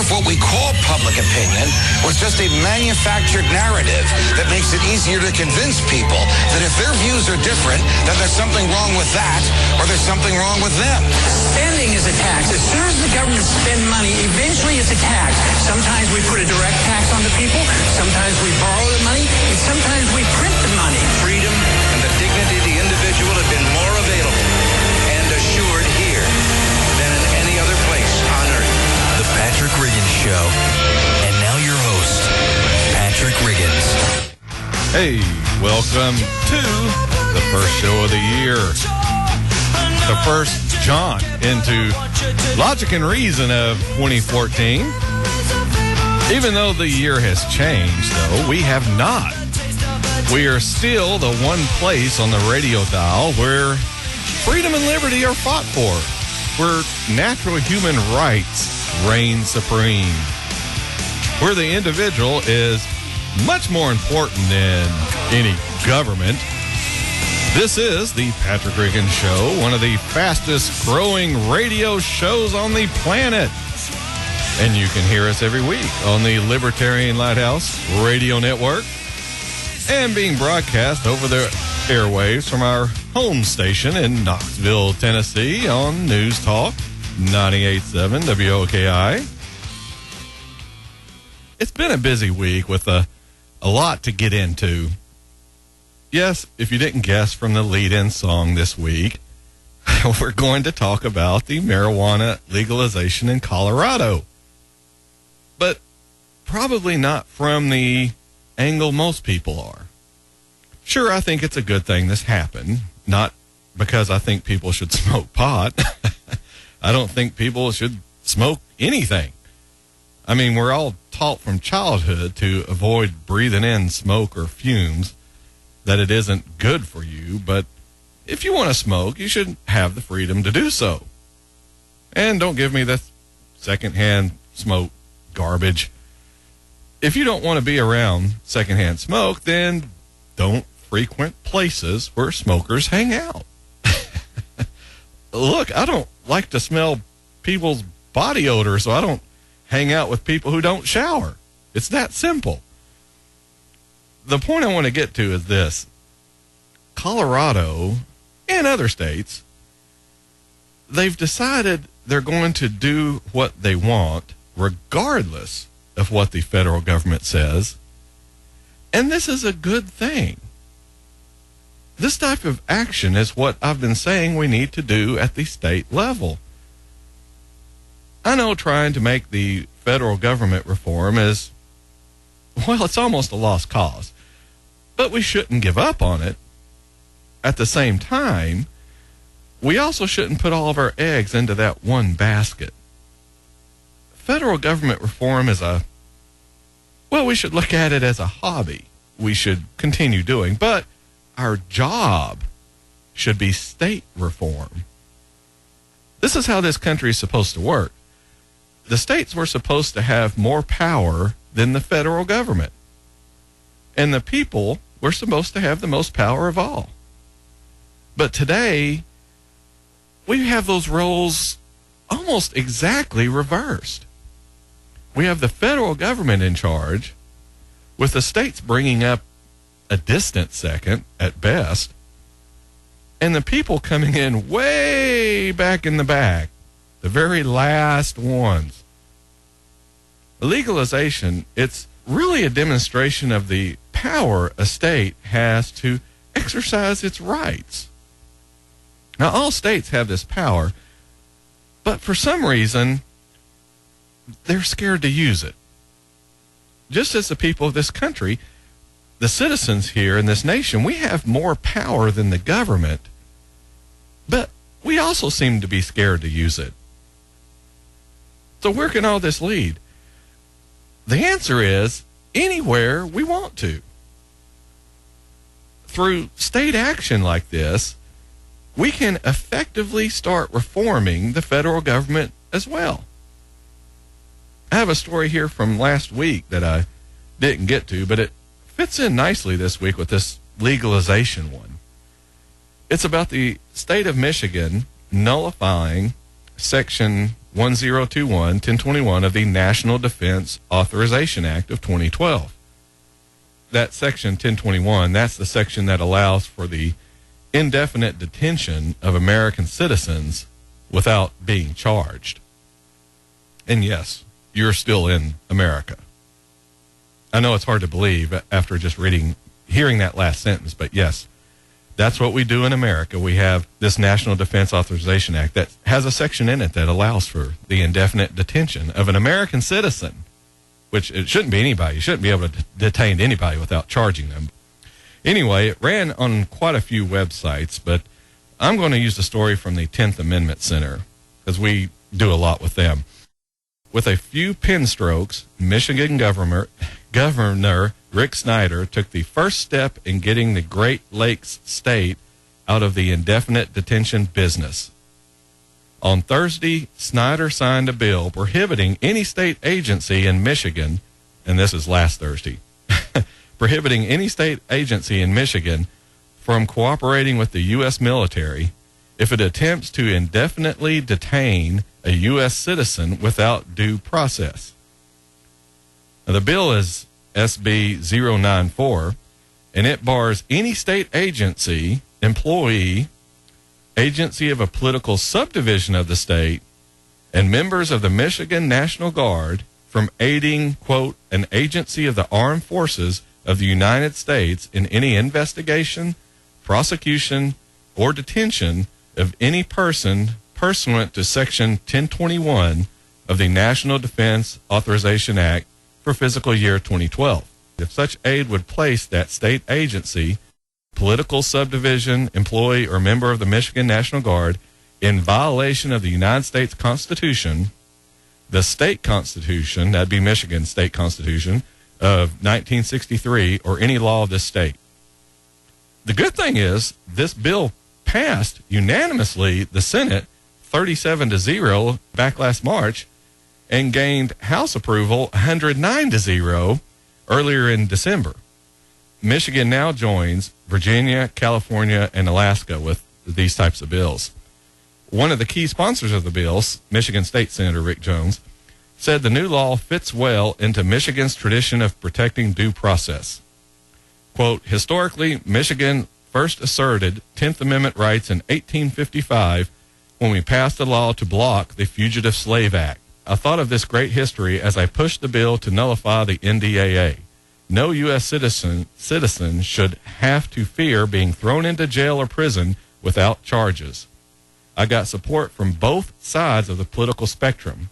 if what we call public opinion was just a manufactured narrative that makes it easier to convince people that if their views are different, then there's something wrong with that, or there's something wrong with them. Spending is a tax. As soon as the government spends money, eventually it's a tax. Sometimes we put a direct tax on the people, sometimes we borrow the money, and sometimes we print the money. Freedom and the dignity of the individual have been more available and assured here than in any other place on earth. The Patrick Riggins Show. And now your host, Patrick Riggins. Hey, welcome to the first show of the year. The first jaunt into Logic and Reason of 2014. Even though the year has changed, though, we have not. We are still the one place on the radio dial where freedom and liberty are fought for, where natural human rights reign supreme, where the individual is much more important than any government. This is the Patrick Riggins Show, one of the fastest growing radio shows on the planet. And you can hear us every week on the Libertarian Lighthouse Radio Network and being broadcast over the airwaves from our home station in Knoxville, Tennessee on News Talk 98.7 WOKI. It's been a busy week with a lot to get into. Yes, if you didn't guess from the lead-in song this week, we're going to talk about the marijuana legalization in Colorado. But probably not from the angle most people are. Sure, I think it's a good thing this happened, not because I think people should smoke pot. I don't think people should smoke anything. I mean, we're all taught from childhood to avoid breathing in smoke or fumes, that it isn't good for you, but if you want to smoke, you should have the freedom to do so. And don't give me this secondhand smoke garbage. If you don't want to be around secondhand smoke, then don't frequent places where smokers hang out. Look, I don't like to smell people's body odor, so I don't hang out with people who don't shower. It's that simple. The point I want to get to is this. Colorado and other states, they've decided they're going to do what they want regardless of what the federal government says. And this is a good thing. This type of action is what I've been saying we need to do at the state level. I know trying to make the federal government reform is, well, it's almost a lost cause. But we shouldn't give up on it. At the same time, we also shouldn't put all of our eggs into that one basket. Federal government reform is we should look at it as a hobby we should continue doing, but our job should be state reform. This is how this country is supposed to work. The states were supposed to have more power than the federal government. And the people were supposed to have the most power of all. But today, we have those roles almost exactly reversed. We have the federal government in charge, with the states bringing up a distant second at best, and the people coming in way back in the back, the very last ones. Legalization, it's really a demonstration of the power a state has to exercise its rights. Now, all states have this power, but for some reason, they're scared to use it. Just as the people of this country, the citizens here in this nation, we have more power than the government, but we also seem to be scared to use it. So where can all this lead? The answer is anywhere we want to. Through state action like this, we can effectively start reforming the federal government as well. I have a story here from last week that I didn't get to, but it fits in nicely this week with this legalization one. It's about the state of Michigan nullifying Section 1021 of the National Defense Authorization Act of 2012. That section 1021, that's the section that allows for the indefinite detention of American citizens without being charged. And yes, you're still in America. I know it's hard to believe after just hearing that last sentence, but yes, that's what we do in America. We have this National Defense Authorization Act that has a section in it that allows for the indefinite detention of an American citizen, which it shouldn't be anybody. You shouldn't be able to detain anybody without charging them. Anyway, it ran on quite a few websites, but I'm going to use the story from the 10th Amendment Center because we do a lot with them. With a few pen strokes, Michigan Governor Rick Snyder took the first step in getting the Great Lakes state out of the indefinite detention business. On Thursday, Snyder signed a bill prohibiting any state agency in Michigan, and this is last Thursday, prohibiting any state agency in Michigan from cooperating with the U.S. military if it attempts to indefinitely detain a U.S. citizen without due process. Now, the bill is SB 094, and it bars any state agency, employee, agency of a political subdivision of the state, and members of the Michigan National Guard from aiding, quote, an agency of the armed forces of the United States in any investigation, prosecution, or detention of any person pursuant to Section 1021 of the National Defense Authorization Act for fiscal year 2012. If such aid would place that state agency, political subdivision, employee, or member of the Michigan National Guard in violation of the United States Constitution, the state constitution, that'd be Michigan State Constitution, of 1963, or any law of this state. The good thing is this bill passed unanimously the Senate 37-0 back last March and gained House approval 109-0 earlier in December. Michigan now joins Virginia, California, and Alaska with these types of bills. One of the key sponsors of the bills, Michigan State Senator Rick Jones, said the new law fits well into Michigan's tradition of protecting due process. Quote, historically, Michigan first asserted 10th Amendment rights in 1855 when we passed a law to block the Fugitive Slave Act. I thought of this great history as I pushed the bill to nullify the NDAA. No U.S. citizen should have to fear being thrown into jail or prison without charges. I got support from both sides of the political spectrum.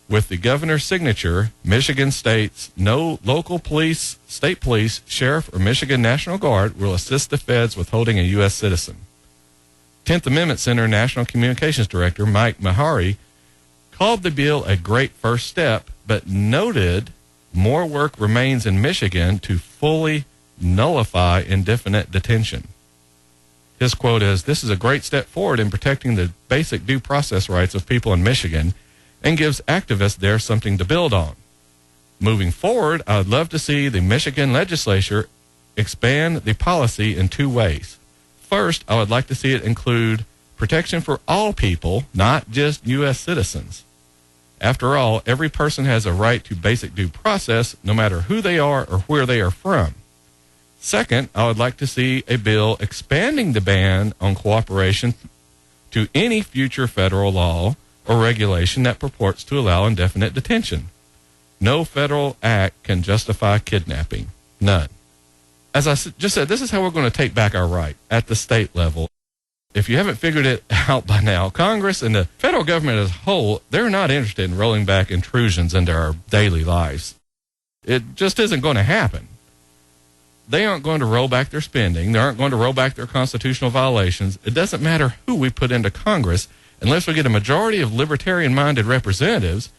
With the governor's signature, Michigan states no local police, state police, sheriff, or Michigan National Guard will assist the feds with holding a U.S. citizen. 10th Amendment Center National Communications Director Mike Mahari called the bill a great first step, but noted more work remains in Michigan to fully nullify indefinite detention. His quote is, "This is a great step forward in protecting the basic due process rights of people in Michigan and gives activists there something to build on. Moving forward, I would love to see the Michigan legislature expand the policy in two ways. First, I would like to see it include protection for all people, not just U.S. citizens. After all, every person has a right to basic due process, no matter who they are or where they are from. Second, I would like to see a bill expanding the ban on cooperation to any future federal law or regulation that purports to allow indefinite detention. No federal act can justify kidnapping. None." As I just said, this is how we're going to take back our right at the state level. If you haven't figured it out by now, Congress and the federal government as a whole, they're not interested in rolling back intrusions into our daily lives. It just isn't going to happen. They aren't going to roll back their spending. They aren't going to roll back their constitutional violations. It doesn't matter who we put into Congress. Unless we get a majority of libertarian-minded representatives,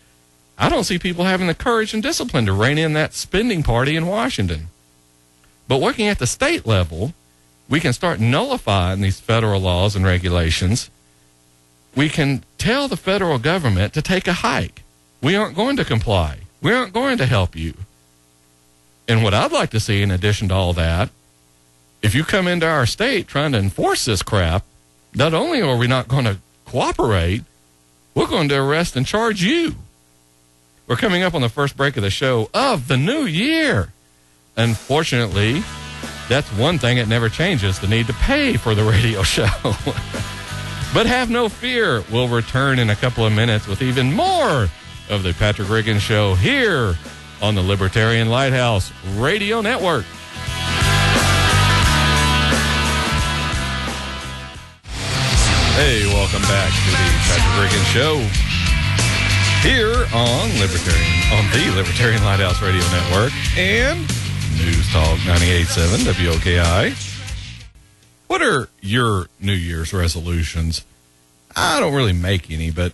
I don't see people having the courage and discipline to rein in that spending party in Washington. But working at the state level, we can start nullifying these federal laws and regulations. We can tell the federal government to take a hike. We aren't going to comply. We aren't going to help you. And what I'd like to see, in addition to all that, if you come into our state trying to enforce this crap, not only are we not going to cooperate, we're going to arrest and charge you. We're coming up on the first break of the show of the new year. Unfortunately, that's one thing that never changes, the need to pay for the radio show. But have no fear. We'll return in a couple of minutes with even more of the Patrick Riggin Show here on the Libertarian Lighthouse Radio Network. Hey, welcome back to the Patrick Riggin Show here on the Libertarian Lighthouse Radio Network and News Talk 98.7 WOKI. What are your New Year's resolutions? I don't really make any, but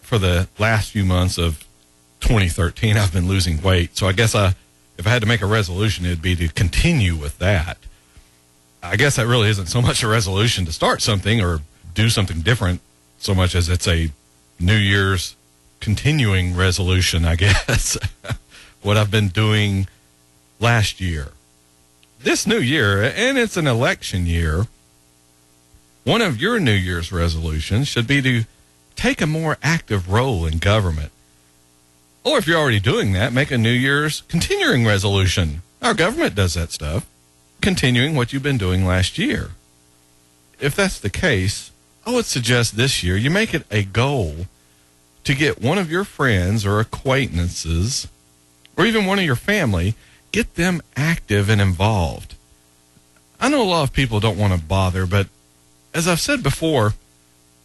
for the last few months of 2013, I've been losing weight. So I guess if I had to make a resolution, it'd be to continue with that. I guess that really isn't so much a resolution to start something or do something different so much as it's a New Year's continuing resolution, I guess. What I've been doing last year. This new year, and it's an election year, one of your New Year's resolutions should be to take a more active role in government. Or if you're already doing that, make a New Year's continuing resolution. Our government does that stuff, continuing what you've been doing last year. If that's the case, I would suggest this year you make it a goal to get one of your friends or acquaintances, or even one of your family, get them active and involved. I know a lot of people don't want to bother, but as I've said before,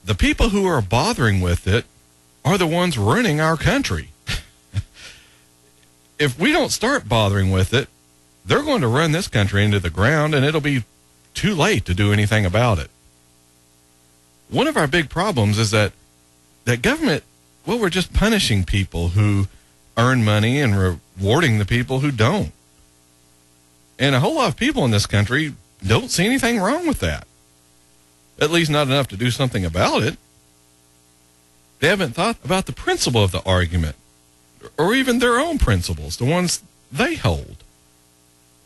the people who are bothering with it are the ones running our country. If we don't start bothering with it, they're going to run this country into the ground, and it'll be too late to do anything about it. One of our big problems is that government, well, we're just punishing people who earn money and rewarding the people who don't. And a whole lot of people in this country don't see anything wrong with that. At least not enough to do something about it. They haven't thought about the principle of the argument, or even their own principles, the ones they hold.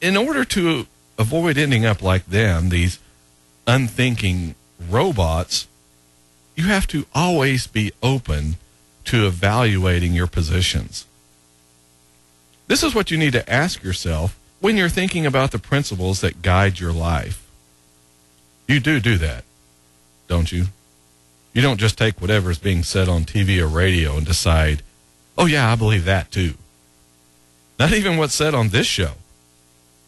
In order to avoid ending up like them, these unthinking robots, you have to always be open to evaluating your positions. This is what you need to ask yourself when you're thinking about the principles that guide your life. You do that, don't you? You don't just take whatever is being said on TV or radio and decide, oh yeah, I believe that too. Not even what's said on this show.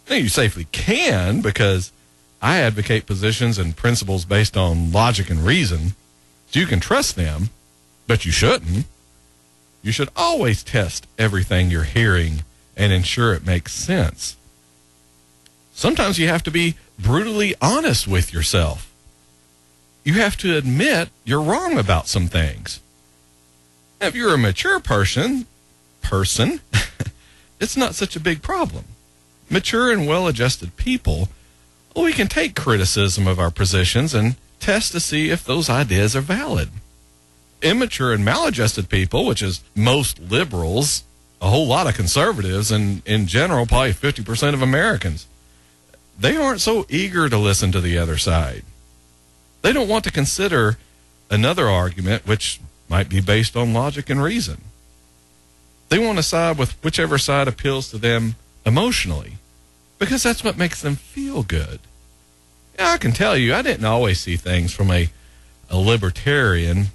Now, you safely can, because I advocate positions and principles based on logic and reason, so you can trust them, but you shouldn't. You should always test everything you're hearing and ensure it makes sense. Sometimes you have to be brutally honest with yourself. You have to admit you're wrong about some things. Now, if you're a mature person, it's not such a big problem. Mature and well-adjusted people, well, we can take criticism of our positions and test to see if those ideas are valid. Immature and maladjusted people, which is most liberals, a whole lot of conservatives, and in general, probably 50% of Americans, they aren't so eager to listen to the other side. They don't want to consider another argument which might be based on logic and reason. They want to side with whichever side appeals to them emotionally, because that's what makes them feel good. Now, I can tell you, I didn't always see things from a libertarian,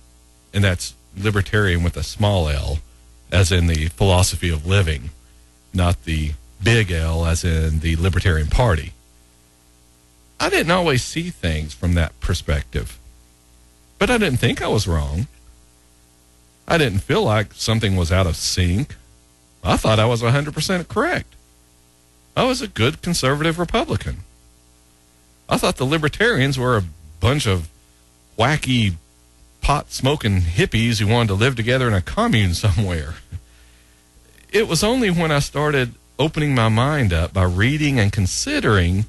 and that's libertarian with a small L, as in the philosophy of living, not the big L as in the Libertarian Party. I didn't always see things from that perspective, but I didn't think I was wrong. I didn't feel like something was out of sync. I thought I was 100% correct. I was a good conservative Republican. I thought the libertarians were a bunch of wacky pot-smoking hippies who wanted to live together in a commune somewhere. It was only when I started opening my mind up by reading and considering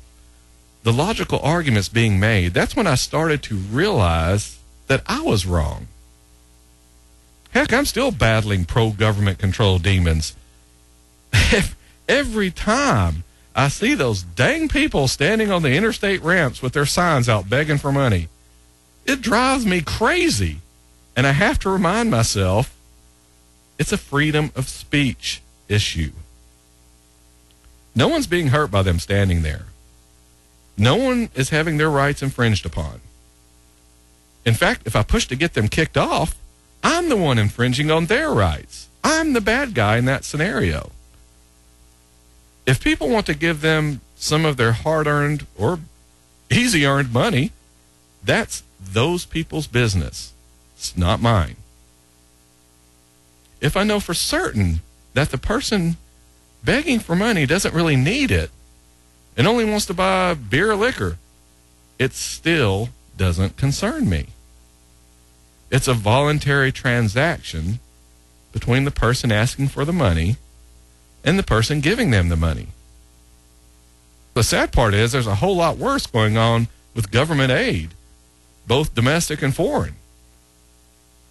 the logical arguments being made, that's when I started to realize that I was wrong. Heck, I'm still battling pro-government control demons. Every time I see those dang people standing on the interstate ramps with their signs out begging for money, it drives me crazy. And I have to remind myself, it's a freedom of speech issue. No one's being hurt by them standing there. No one is having their rights infringed upon. In fact, if I push to get them kicked off, I'm the one infringing on their rights. I'm the bad guy in that scenario. If people want to give them some of their hard-earned or easy-earned money, that's those people's business. It's not mine. If I know for certain that the person begging for money doesn't really need it and only wants to buy beer or liquor, it still doesn't concern me. It's a voluntary transaction between the person asking for the money and the person giving them the money. The sad part is there's a whole lot worse going on with government aid, both domestic and foreign.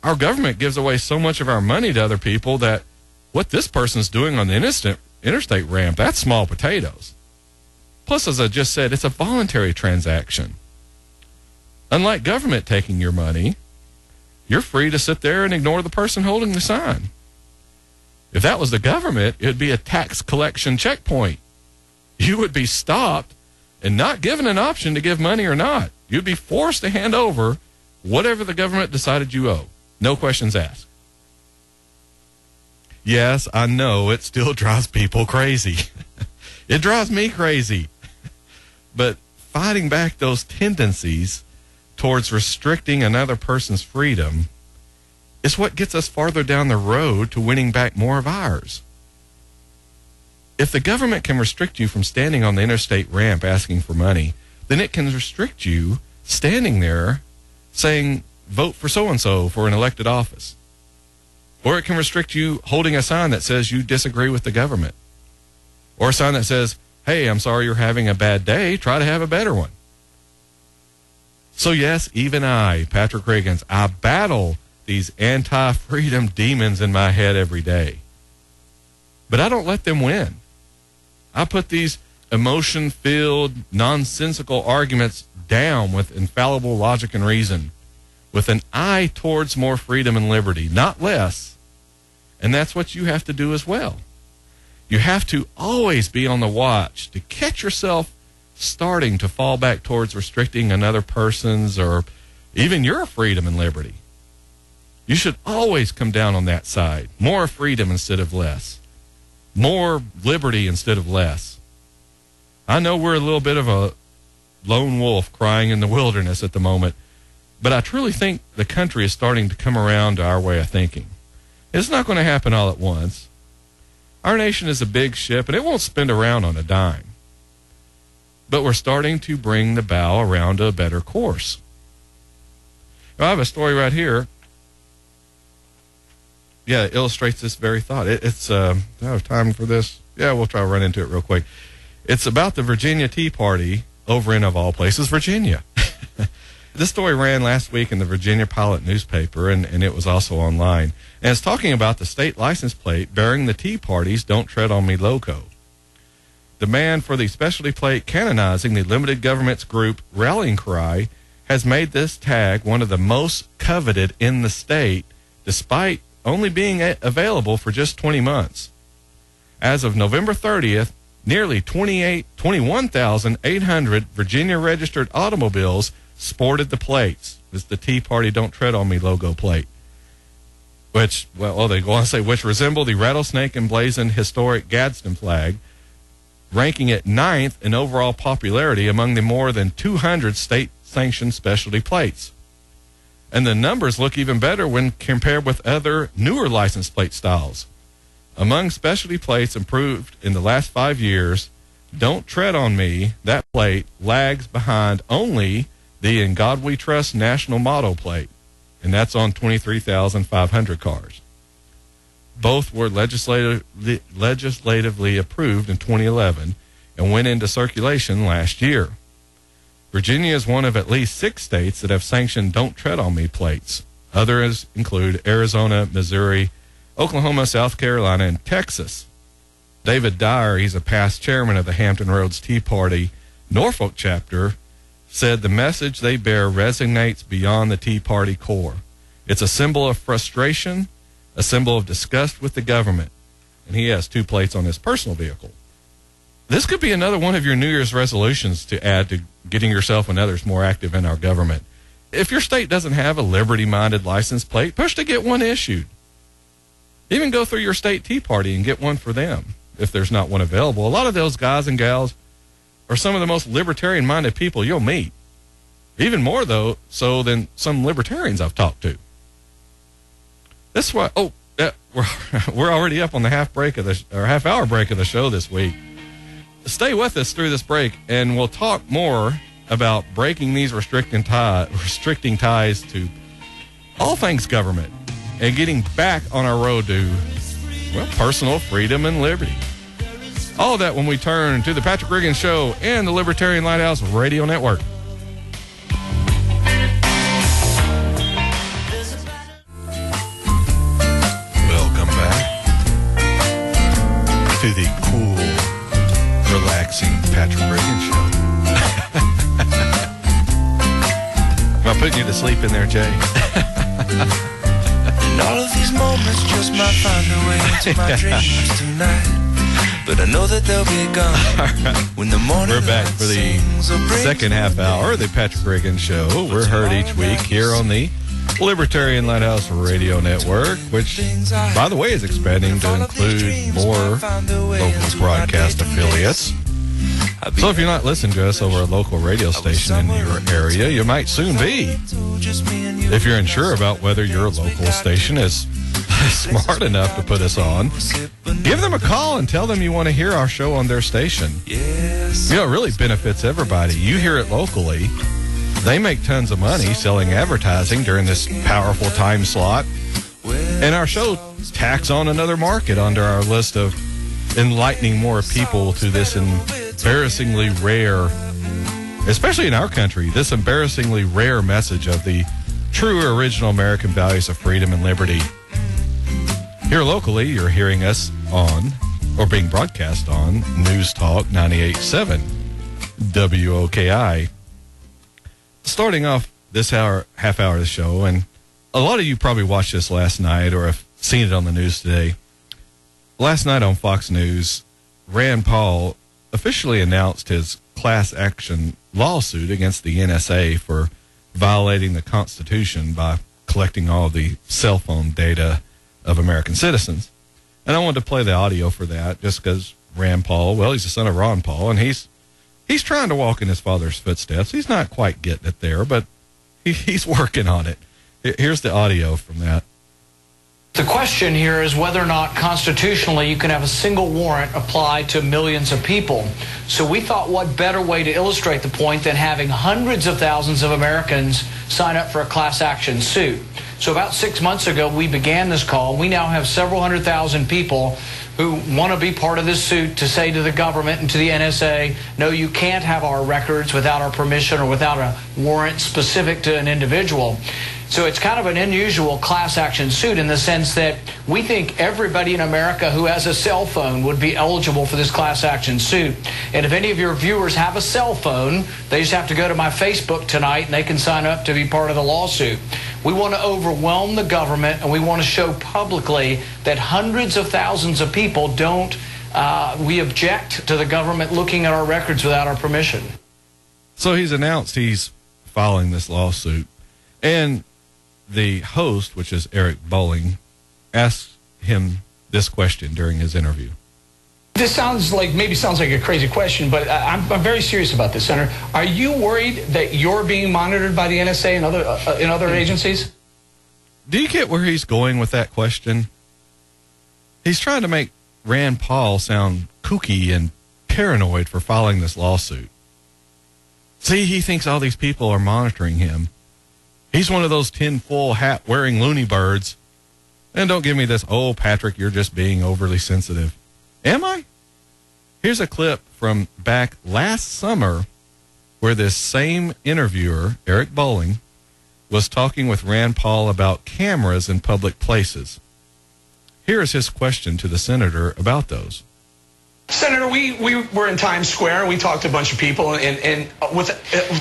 Our government gives away so much of our money to other people that what this person's doing on the interstate ramp, that's small potatoes. Plus, as I just said, it's a voluntary transaction. Unlike government taking your money, you're free to sit there and ignore the person holding the sign. If that was the government, it would be a tax collection checkpoint. You would be stopped and not given an option to give money or not. You'd be forced to hand over whatever the government decided you owe. No questions asked. Yes, I know it still drives people crazy. It drives me crazy. But fighting back those tendencies towards restricting another person's freedom is what gets us farther down the road to winning back more of ours. If the government can restrict you from standing on the interstate ramp asking for money, then it can restrict you standing there saying, vote for so-and-so for an elected office. Or it can restrict you holding a sign that says you disagree with the government. Or a sign that says, hey, I'm sorry you're having a bad day, try to have a better one. So yes, even I, Patrick Riggins, I battle these anti-freedom demons in my head every day. But I don't let them win. I put these emotion-filled, nonsensical arguments down with infallible logic and reason, with an eye towards more freedom and liberty, not less. And that's what you have to do as well. You have to always be on the watch to catch yourself starting to fall back towards restricting another person's or even your freedom and liberty. You should always come down on that side. More freedom instead of less. More liberty instead of less. I know we're a little bit of a lone wolf crying in the wilderness at the moment, but I truly think the country is starting to come around to our way of thinking. It's not going to happen all at once. Our nation is a big ship, and it won't spin around on a dime. But we're starting to bring the bow around to a better course. Now, I have a story right here. Yeah, it illustrates this very thought. Do I have time for this? Yeah, we'll try to run into it real quick. It's about the Virginia Tea Party over in, of all places, Virginia. This story ran last week in the Virginia Pilot newspaper, and it was also online. And it's talking about the state license plate bearing the Tea Party's Don't Tread on Me logo. Demand for the specialty plate canonizing the limited government's group rallying cry has made this tag one of the most coveted in the state, despite only being available for just 20 months. As of November 30th, nearly 21,800 Virginia-registered automobiles sported the plates. It's the Tea Party Don't Tread on Me logo plate, which, well, they go on to say, which resemble the rattlesnake emblazoned historic Gadsden flag, ranking it 9th in overall popularity among the more than 200 state-sanctioned specialty plates. And the numbers look even better when compared with other newer license plate styles. Among specialty plates improved in the last 5 years, Don't Tread on Me, that plate lags behind only the In God We Trust national motto plate, and that's on 23,500 cars. Both were legislatively approved in 2011 and went into circulation last year. Virginia is one of at least 6 states that have sanctioned Don't Tread on Me plates. Others include Arizona, Missouri, Oklahoma, South Carolina, and Texas. David Dyer, he's a past chairman of the Hampton Roads Tea Party Norfolk chapter, said the message they bear resonates beyond the Tea Party core. It's a symbol of frustration, a symbol of disgust with the government. And he has 2 plates on his personal vehicle. This could be another one of your New Year's resolutions to add to getting yourself and others more active in our government. If your state doesn't have a liberty-minded license plate, push to get one issued. Even go through your state Tea Party and get one for them if there's not one available. A lot of those guys and gals are some of the most libertarian-minded people you'll meet. Even more, though, so than some libertarians I've talked to. That's why, we're already up on the half hour break of the show this week. Stay with us through this break, and we'll talk more about breaking these restricting ties to all things government and getting back on our road to, personal freedom and liberty. All of that when we turn to the Patrick Riggins Show and the Libertarian Lighthouse Radio Network. Welcome back to the cool, relaxing Patrick Riggins Show. Am I putting you to sleep in there, Jay? And all of these moments just might find their way into my dreams tonight. But I know that they'll be gone when the morning. We're back for the second half hour of the Patrick Riggins Show. We're heard each week here on the Libertarian Lighthouse Radio Network, which, by the way, is expanding to include more local broadcast affiliates. So if you're not listening to us over a local radio station in your area, you might soon be. If you're unsure about whether your local station is smart enough to put us on, give them a call and tell them you want to hear our show on their station. It really benefits everybody. You hear it locally. They make tons of money selling advertising during this powerful time slot. And our show tacks on another market under our list of enlightening more people to this embarrassingly rare, especially in our country, this embarrassingly rare message of the true original American values of freedom and liberty. Here locally, you're hearing us on, or being broadcast on, News Talk 98.7 WOKI. Starting off this half hour of the show, and a lot of you probably watched this last night or have seen it on the news today. Last night on Fox News, Rand Paul officially announced his class action lawsuit against the NSA for violating the Constitution by collecting all the cell phone data of American citizens. And I wanted to play the audio for that just because Rand Paul, he's the son of Ron Paul, and he's trying to walk in his father's footsteps. He's not quite getting it there, but he's working on it. Here's the audio from that. The question here is whether or not constitutionally you can have a single warrant applied to millions of people. So we thought what better way to illustrate the point than having hundreds of thousands of Americans sign up for a class action suit. So about 6 months ago, we began this call. We now have several 100,000 people who want to be part of this suit to say to the government and to the NSA, no, you can't have our records without our permission or without a warrant specific to an individual. So it's kind of an unusual class action suit in the sense that we think everybody in America who has a cell phone would be eligible for this class action suit. And if any of your viewers have a cell phone, they just have to go to my Facebook tonight and they can sign up to be part of the lawsuit. We want to overwhelm the government, and we want to show publicly that hundreds of thousands of people we object to the government looking at our records without our permission. So he's announced he's filing this lawsuit, and the host, which is Eric Bolling, asked him this question during his interview. This sounds like a crazy question, but I'm very serious about this, Senator. Are you worried that you're being monitored by the NSA and other agencies? Do you get where he's going with that question? He's trying to make Rand Paul sound kooky and paranoid for filing this lawsuit. See, he thinks all these people are monitoring him. He's one of those tinfoil hat wearing loony birds. And don't give me this, oh, Patrick, you're just being overly sensitive. Am I? Here's a clip from back last summer where this same interviewer, Eric Bolling, was talking with Rand Paul about cameras in public places. Here is his question to the senator about those. Senator, we were in Times Square and we talked to a bunch of people, and with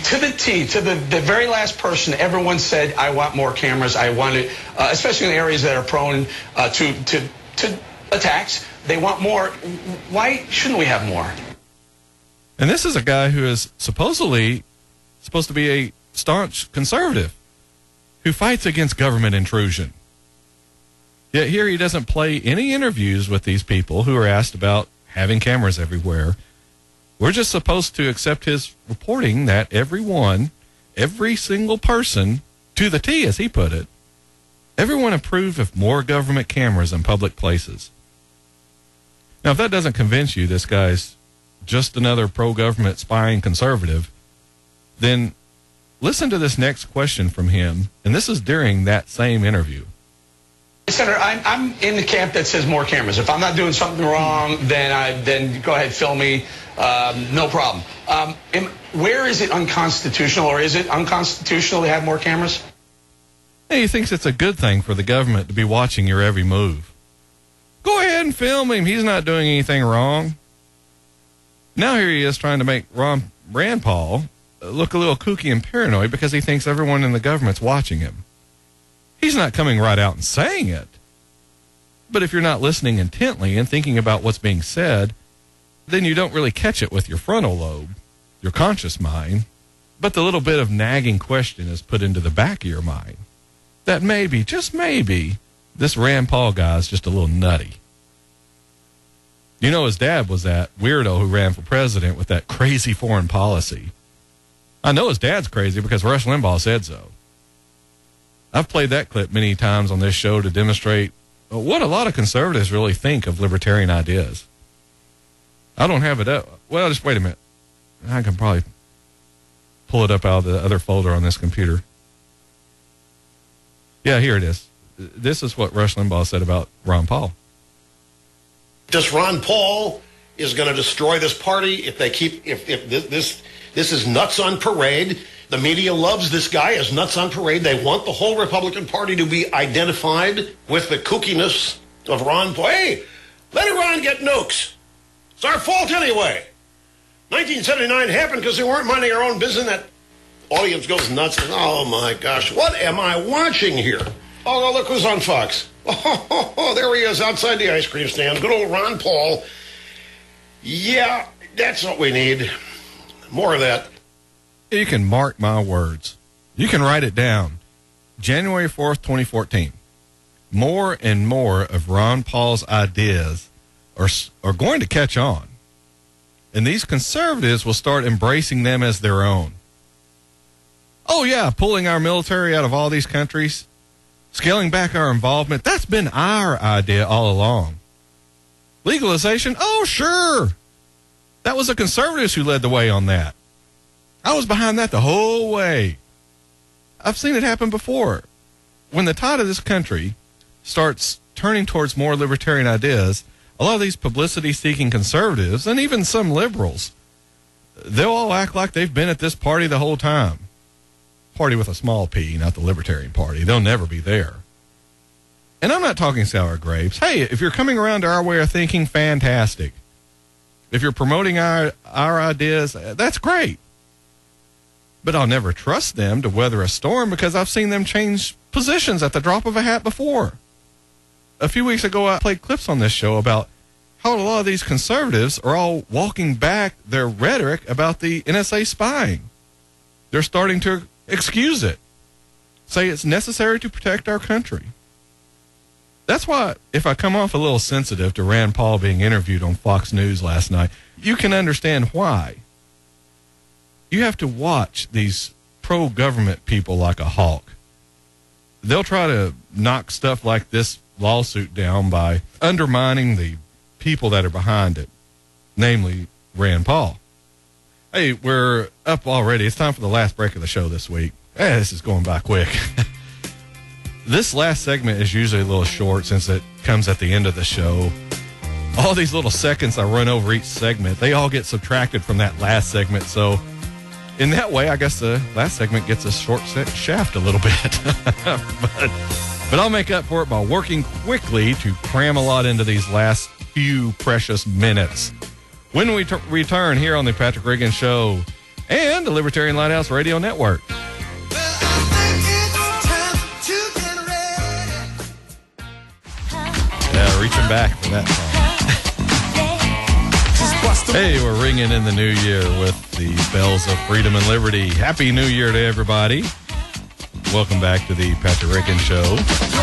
to the T, to the very last person, everyone said, I want more cameras. I want it, especially in areas that are prone to attacks. They want more. Why shouldn't we have more? And this is a guy who is supposedly supposed to be a staunch conservative who fights against government intrusion. Yet here he doesn't play any interviews with these people who are asked about having cameras everywhere. We're just supposed to accept his reporting that every single person, to the T as he put it, everyone approved of more government cameras in public places. Now, if that doesn't convince you this guy's just another pro-government spying conservative, then listen to this next question from him, and this is during that same interview. Senator, I'm in the camp that says more cameras. If I'm not doing something wrong, then go ahead, film me. No problem. Where is it unconstitutional, or is it unconstitutional to have more cameras? He thinks it's a good thing for the government to be watching your every move. Go ahead and film him. He's not doing anything wrong. Now here he is trying to make Rand Paul look a little kooky and paranoid because he thinks everyone in the government's watching him. He's not coming right out and saying it. But if you're not listening intently and thinking about what's being said, then you don't really catch it with your frontal lobe, your conscious mind, but the little bit of nagging question is put into the back of your mind. That maybe, just maybe, this Rand Paul guy is just a little nutty. You know, his dad was that weirdo who ran for president with that crazy foreign policy. I know his dad's crazy because Rush Limbaugh said so. I've played that clip many times on this show to demonstrate what a lot of conservatives really think of libertarian ideas. I don't have it up. Well, just wait a minute. I can probably pull it up out of the other folder on this computer. Yeah, here it is. This is what Rush Limbaugh said about Ron Paul. This Ron Paul is going to destroy this party if they keep, if this is nuts on parade. The media loves this guy as nuts on parade. They want the whole Republican Party to be identified with the kookiness of Ron Paul. Hey, let Iran get nukes. It's our fault anyway. 1979 happened because they weren't minding their own business. That audience goes nuts. Oh, my gosh. What am I watching here? Oh, look who's on Fox. Oh, there he is outside the ice cream stand. Good old Ron Paul. Yeah, that's what we need. More of that. You can mark my words. You can write it down. January 4th, 2014. More and more of Ron Paul's ideas are going to catch on. And these conservatives will start embracing them as their own. Oh, yeah, pulling our military out of all these countries, scaling back our involvement, that's been our idea all along. Legalization, oh, sure. That was the conservatives who led the way on that. I was behind that the whole way. I've seen it happen before. When the tide of this country starts turning towards more libertarian ideas, a lot of these publicity-seeking conservatives, and even some liberals, they'll all act like they've been at this party the whole time. Party with a small p, not the Libertarian Party. They'll never be there. And I'm not talking sour grapes. Hey, if you're coming around to our way of thinking, fantastic. If you're promoting our ideas, that's great. But I'll never trust them to weather a storm because I've seen them change positions at the drop of a hat before. A few weeks ago, I played clips on this show about how a lot of these conservatives are all walking back their rhetoric about the NSA spying. They're starting to excuse it, say it's necessary to protect our country. That's why, if I come off a little sensitive to Rand Paul being interviewed on Fox News last night, you can understand why. You have to watch these pro-government people like a hawk. They'll try to knock stuff like this lawsuit down by undermining the people that are behind it, namely Rand Paul. Hey, we're up already. It's time for the last break of the show this week. Hey, this is going by quick. This last segment is usually a little short since it comes at the end of the show. All these little seconds I run over each segment, they all get subtracted from that last segment. So in that way, I guess the last segment gets a short shaft a little bit. but I'll make up for it by working quickly to cram a lot into these last few precious minutes. when we return here on the Patrick Regan Show and the Libertarian Lighthouse Radio Network. Yeah, reaching back for that song. Hey, we're ringing in the new year with the bells of freedom and liberty. Happy New Year to everybody. Welcome back to the Patrick Regan Show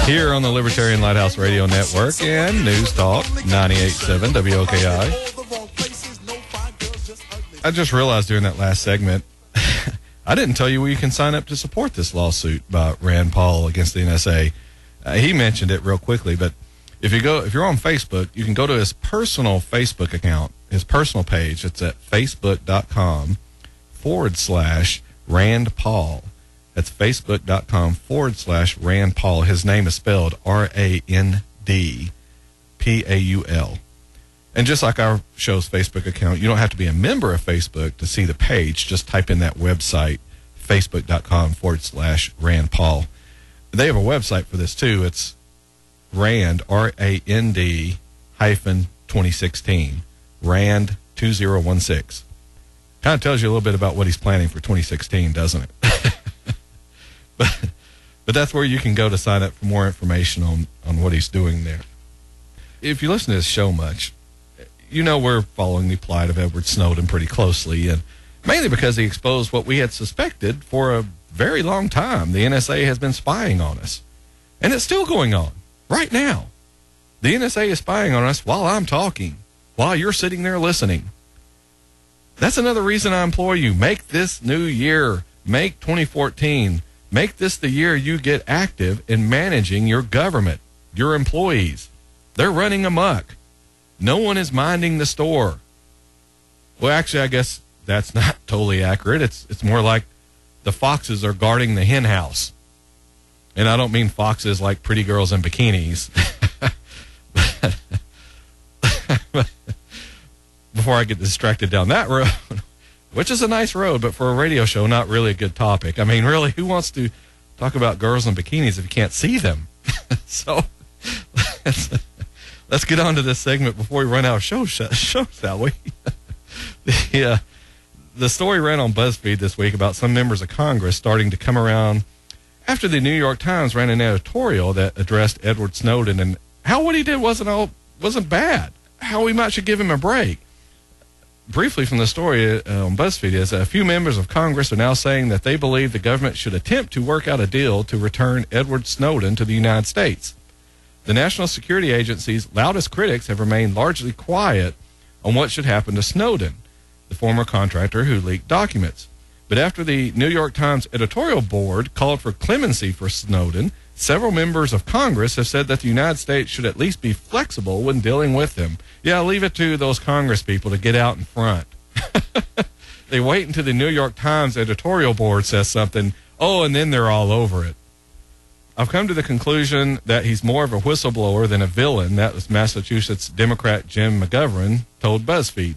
here on the Libertarian Lighthouse Radio Network and News Talk 98.7 WOKI. I just realized during that last segment, I didn't tell you where you can sign up to support this lawsuit by Rand Paul against the NSA. He mentioned it real quickly, but if you're on Facebook, you can go to his personal Facebook account, his personal page. It's at facebook.com/Rand Paul. That's facebook.com/Rand Paul. His name is spelled RANDPAUL. And just like our show's Facebook account, you don't have to be a member of Facebook to see the page. Just type in that website, facebook.com/Rand Paul. They have a website for this too. It's Rand, RAND-2016. Rand 2016. Kind of tells you a little bit about what he's planning for 2016, doesn't it? But that's where you can go to sign up for more information on what he's doing there. If you listen to this show much, you know we're following the plight of Edward Snowden pretty closely, and mainly because he exposed what we had suspected for a very long time. The NSA has been spying on us, and it's still going on right now. The NSA is spying on us while I'm talking, while you're sitting there listening. That's another reason I implore you, make this new year, make 2014, make this the year you get active in managing your government, your employees. They're running amok. No one is minding the store. Well, actually, I guess that's not totally accurate. It's more like the foxes are guarding the hen house. And I don't mean foxes like pretty girls in bikinis. Before I get distracted down that road, which is a nice road, but for a radio show, not really a good topic. I mean, really, who wants to talk about girls in bikinis if you can't see them? So let's get on to this segment before we run out of show, shall we? The story ran on BuzzFeed this week about some members of Congress starting to come around after the New York Times ran an editorial that addressed Edward Snowden and how what he did wasn't bad, how we might should give him a break. Briefly from the story on BuzzFeed is a few members of Congress are now saying that they believe the government should attempt to work out a deal to return Edward Snowden to the United States. The National Security Agency's loudest critics have remained largely quiet on what should happen to Snowden, the former contractor who leaked documents. But after the New York Times editorial board called for clemency for Snowden, several members of Congress have said that the United States should at least be flexible when dealing with him. Yeah, leave it to those Congress people to get out in front. They wait until the New York Times editorial board says something, and then they're all over it. I've come to the conclusion that he's more of a whistleblower than a villain. That was Massachusetts Democrat Jim McGovern told BuzzFeed.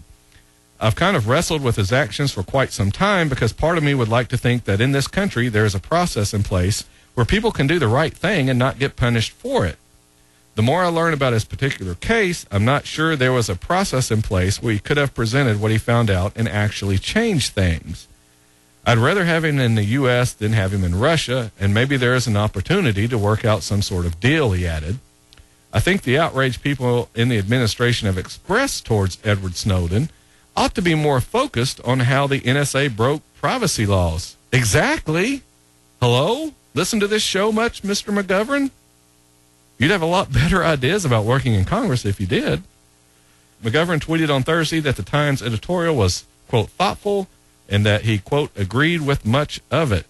I've kind of wrestled with his actions for quite some time because part of me would like to think that in this country there is a process in place where people can do the right thing and not get punished for it. The more I learn about his particular case, I'm not sure there was a process in place where he could have presented what he found out and actually changed things. I'd rather have him in the U.S. than have him in Russia, and maybe there is an opportunity to work out some sort of deal, he added. I think the outrage people in the administration have expressed towards Edward Snowden ought to be more focused on how the NSA broke privacy laws. Exactly. Hello? Listen to this show much, Mr. McGovern? You'd have a lot better ideas about working in Congress if you did. McGovern tweeted on Thursday that the Times editorial was, quote, thoughtful, and that he, quote, agreed with much of it.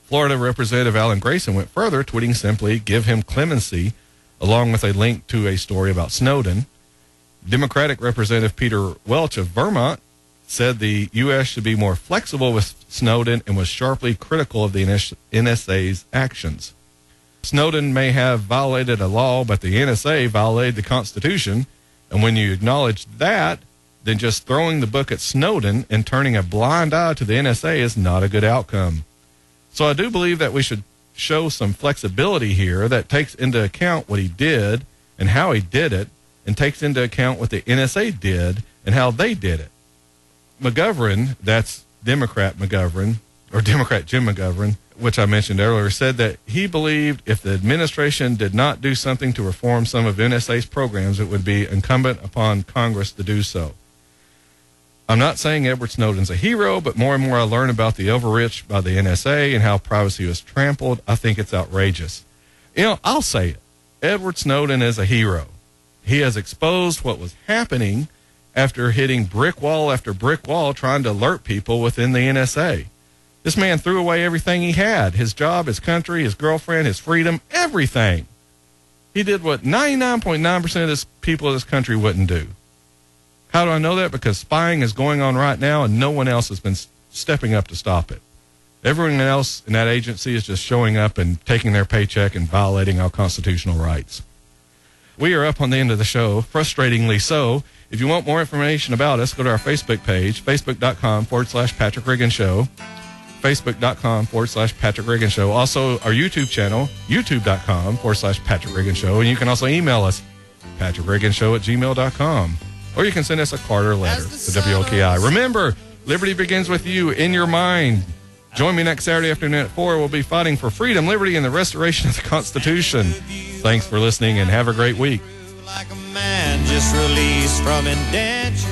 Florida Representative Alan Grayson went further, tweeting simply, give him clemency, along with a link to a story about Snowden. Democratic Representative Peter Welch of Vermont said the U.S. should be more flexible with Snowden and was sharply critical of the NSA's actions. Snowden may have violated a law, but the NSA violated the Constitution, and when you acknowledge that, then just throwing the book at Snowden and turning a blind eye to the NSA is not a good outcome. So I do believe that we should show some flexibility here that takes into account what he did and how he did it, and takes into account what the NSA did and how they did it. McGovern, that's Democrat McGovern, or Democrat Jim McGovern, which I mentioned earlier, said that he believed if the administration did not do something to reform some of NSA's programs, it would be incumbent upon Congress to do so. I'm not saying Edward Snowden's a hero, but more and more I learn about the overreach by the NSA and how privacy was trampled. I think it's outrageous. You know, I'll say it. Edward Snowden is a hero. He has exposed what was happening after hitting brick wall after brick wall trying to alert people within the NSA. This man threw away everything he had, his job, his country, his girlfriend, his freedom, everything. He did what 99.9% of this people of this country wouldn't do. How do I know that? Because spying is going on right now and no one else has been stepping up to stop it. Everyone else in that agency is just showing up and taking their paycheck and violating our constitutional rights. We are up on the end of the show, frustratingly so. If you want more information about us, go to our Facebook page, facebook.com/Patrick Riggin Show, facebook.com/Patrick Riggin Show. Also, our YouTube channel, youtube.com/Patrick Riggin Show. And you can also email us, patrickrigginshow@gmail.com. Or you can send us a card or letter to WOKI. Remember, liberty begins with you in your mind. Join me next Saturday afternoon at 4. We'll be fighting for freedom, liberty, and the restoration of the Constitution. Thanks for listening and have a great week. Like a man just released from indenture.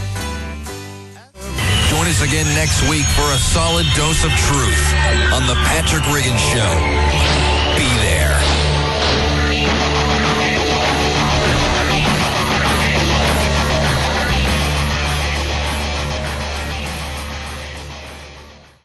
Join us again next week for a solid dose of truth on the Patrick Riggin Show. Be there.